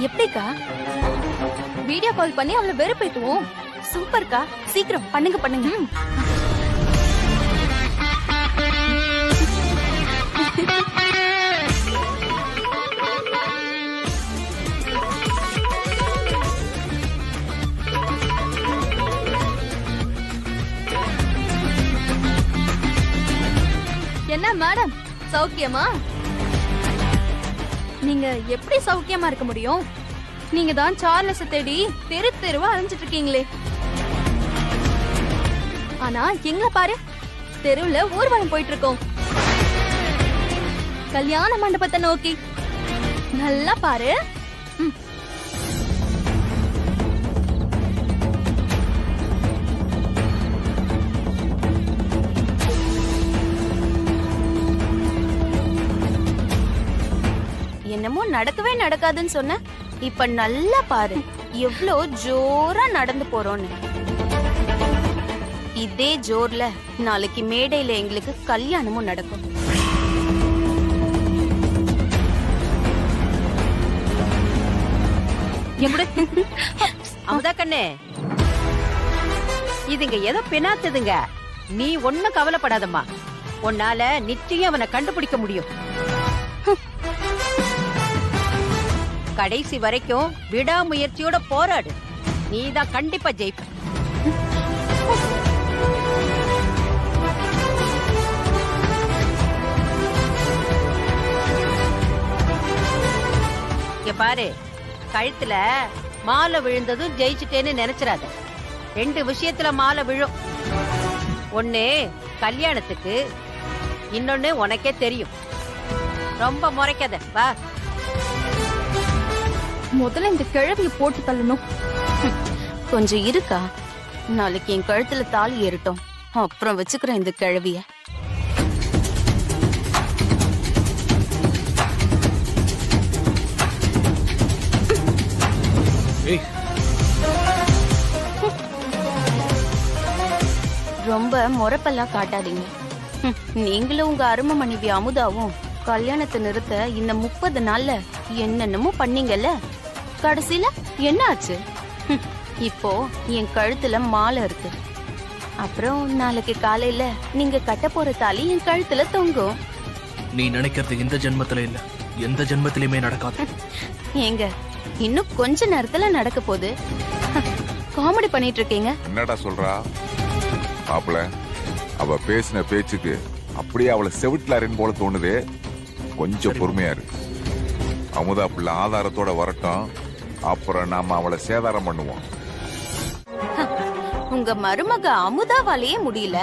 எப்படிக்கா? Video call பண்ணி அவளை வெறுப்பேத்துவோம். சூப்பர்க்கா, சீக்கிரம் பண்ணுங்க பண்ணுங்க. என்ன மேடம், சௌக்கியமா? நீங்க எப்படி சௌக்கியமா இருக்க முடியும்? நீங்க தான் சார்லஸ் தேடி தெரு தெருவா அலைஞ்சிட்டு இருக்கீங்களே. ஆனா எங்க பாரு, தெருவுல ஊர்வலம் போயிட்டு இருக்கோம், கல்யாண மண்டபத்தை நோக்கி. நல்லா பாரு. என்னமோ நடக்கவே நடக்காதுன்னு சொன்ன, இப்ப நல்லா பாரு எவ்ளோ ஜோரா நடந்து போறோம்னு. இதே ஜோர்ல நாளைக்கு மேடையில எங்களுக்கு கல்யாணமும் நடக்கும். அமுதா கண்ணே, இதுங்க ஏதோ பினாத்துதுங்க. நீ ஒண்ணும் கவலைப்படாதம்மா, உன்னால நிச்சயம் அவனை கண்டுபிடிக்க முடியும். கடைசி வரைக்கும் விடாமுயற்சியோட போராடு, நீதான் கண்டிப்பா ஜெயிப்ப. இங்க பாரு, கழுத்துல மாலை விழுந்ததும் ஜெயிச்சுட்டேன்னு நினைச்சிடாத. 2 விஷயத்துல மாலை விழும். ஒண்ணு கல்யாணத்துக்கு, இன்னொன்னு உனக்கே தெரியும். ரொம்ப முறைக்காத, வா. முதல்ல இந்த கிழவிய போட்டு தள்ளணும். கொஞ்சம் இருக்கா, நாளைக்கு என் கழுத்துல தாலி ஏறட்டும், அப்புறம் வச்சுக்கிறேன் இந்த கிழவிய. ரொம்ப முறப்பெல்லாம் காட்டாதீங்க. நீங்களும் உங்க அருமை மனைவி அமுதாவும் கல்யாணத்தை நிறுத்த இந்த 30 நாள்ல என்னென்னமோ பண்ணீங்கல்ல, கடைசியில என்ன ஆச்சு? இப்போ என் கழுத்துல மாலை இருக்கு, அப்புறம் நாளைக்கு காலையில நீங்க கட்ட போற தாலி என் கழுத்துல தொங்கும். நீ நினைக்கிறது இந்த ஜென்மத்துல இல்ல, எந்த ஜென்மத்திலுமே நடக்காது. ஏங்க, இன்னும் கொஞ்ச நேரத்துல நடக்க போகுது. காமெடி பண்ணிட்டு இருக்கீங்க. என்னடா சொல்றா மாப்பிள? அவ பேசின பேச்சுக்கு அப்படியே அவளை செவிட்லாரின் போல தோணுது. கொஞ்சம் பொறுமையா இருக்கு. அமுதா பிள்ளை ஆதாரத்தோட வரட்டும், அப்புறம் நாம அவளை சேதாரம் பண்ணுவோம். உங்க மருமக அமுதாவாலேயே முடியல,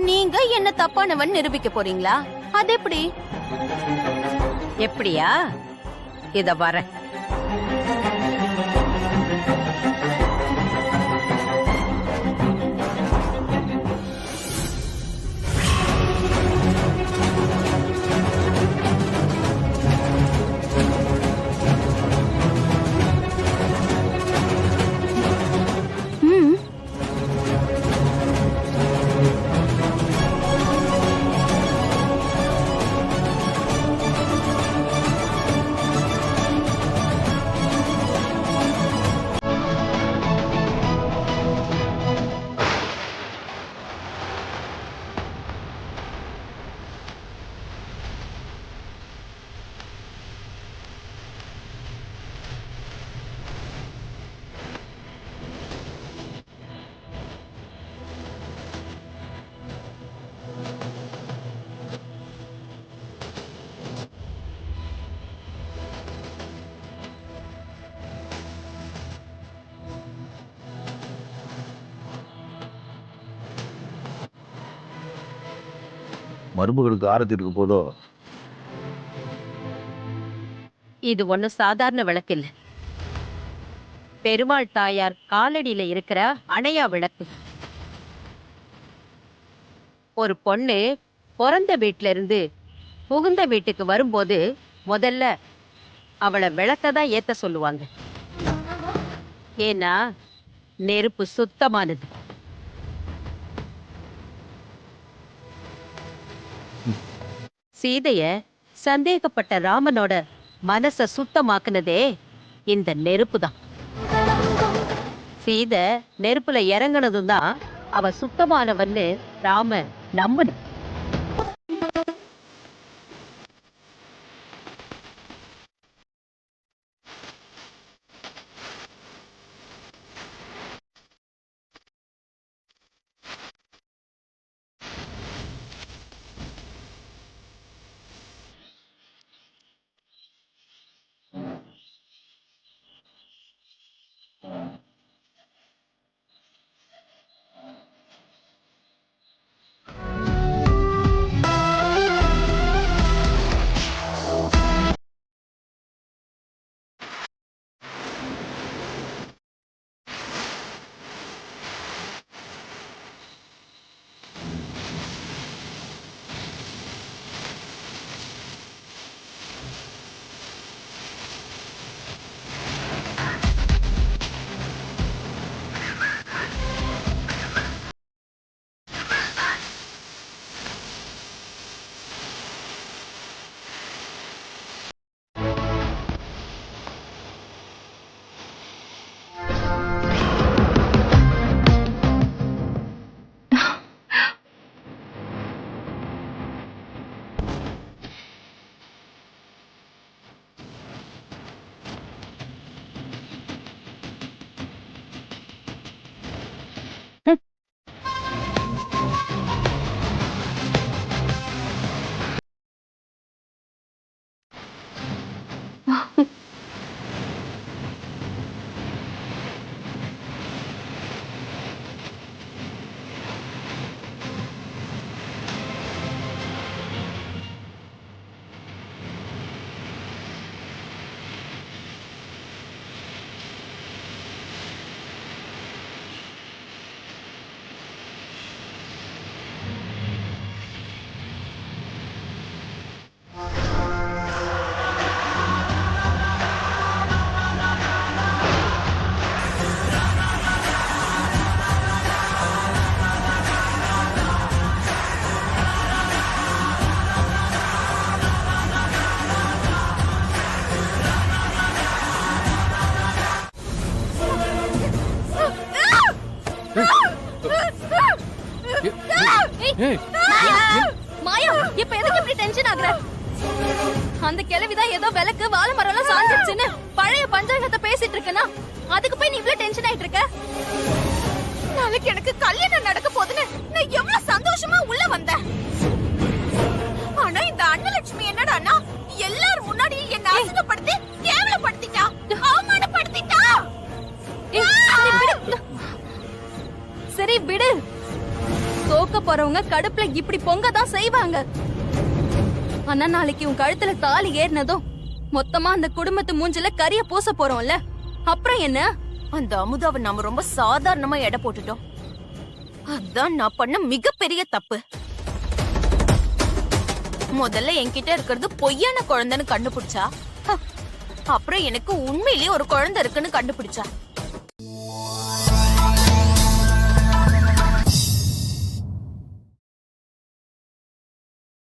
நீங்க என்ன தப்பானவன் நிரூபிக்க போறீங்களா? அது எப்படி? எப்படியா? இத வர மருமகளுக்கு ஆரத்தி இருக்க போதோ? இது ஒண்ணும் சாதாரண விளக்கு இல்ல. பெருமாள் தாயார் காலடியில இருக்கிற அணையா விளக்கு. ஒரு பொண்ணு பிறந்த வீட்டுல இருந்து புகுந்த வீட்டுக்கு வரும்போது முதல்ல அவளை விளக்கதான் ஏத்த சொல்லுவாங்க. ஏன்னா நெருப்பு சுத்தமானது. சீதைய சந்தேகப்பட்ட ராமனோட மனச சுத்தமாக்குனதே இந்த நெருப்பு தான். சீதை நெருப்புல இறங்குனதும் தான் அவ சுத்தமானவன்னு ராம நம்பணும். மாயா, இப்ப எதுக்கு இப்படி டென்ஷன் ஆகுற? அந்த கிழவிதான் ஏதோ விளக்கு வாழை மரம் எல்லாம் சாஞ்சிருச்சுன்னு பழைய பஞ்சாங்கத்தை பேசிட்டு இருக்கனா, அதுக்கு போய் நீ இவ்வளவு டென்ஷன் ஆயிட்டு இருக்க? நாளைக்கு எனக்கு கல்யாணம் நடக்க போகுதுன்னு நான் எவ்வளவு சந்தோஷமா உள்ள வந்தேன். ஆனா இந்த அன்னலட்சுமி என்னடான்னா எல்லாரும் முன்னாடி என்ன அசிங்கப்படுத்தி கேவலப்படுத்திட்டா, அவமானப்படுத்திட்டா. சரி விடு. தோக்க போறவங்க கடுப்புல இப்படி பொங்கதான் செய்வாங்க. ஆனா நாளைக்கு உன் கழுத்துல தாலி ஏறினதும் மொத்தமா அந்த குடும்பத்து மூஞ்சில கரிய பூச போறோம்ல, அப்புறம் என்ன? அந்த அமுதாவை நாம ரொம்ப சாதாரணமா எடை போட்டுட்டோம். அதான் நான் பண்ண மிகப்பெரிய தப்பு. முதல்ல என்கிட்ட இருக்கிறது பொய்யான குழந்தைன்னு கண்டுபிடிச்சா, அப்புறம் எனக்கு உண்மையிலேயே ஒரு குழந்தை இருக்குன்னு கண்டுபிடிச்சா.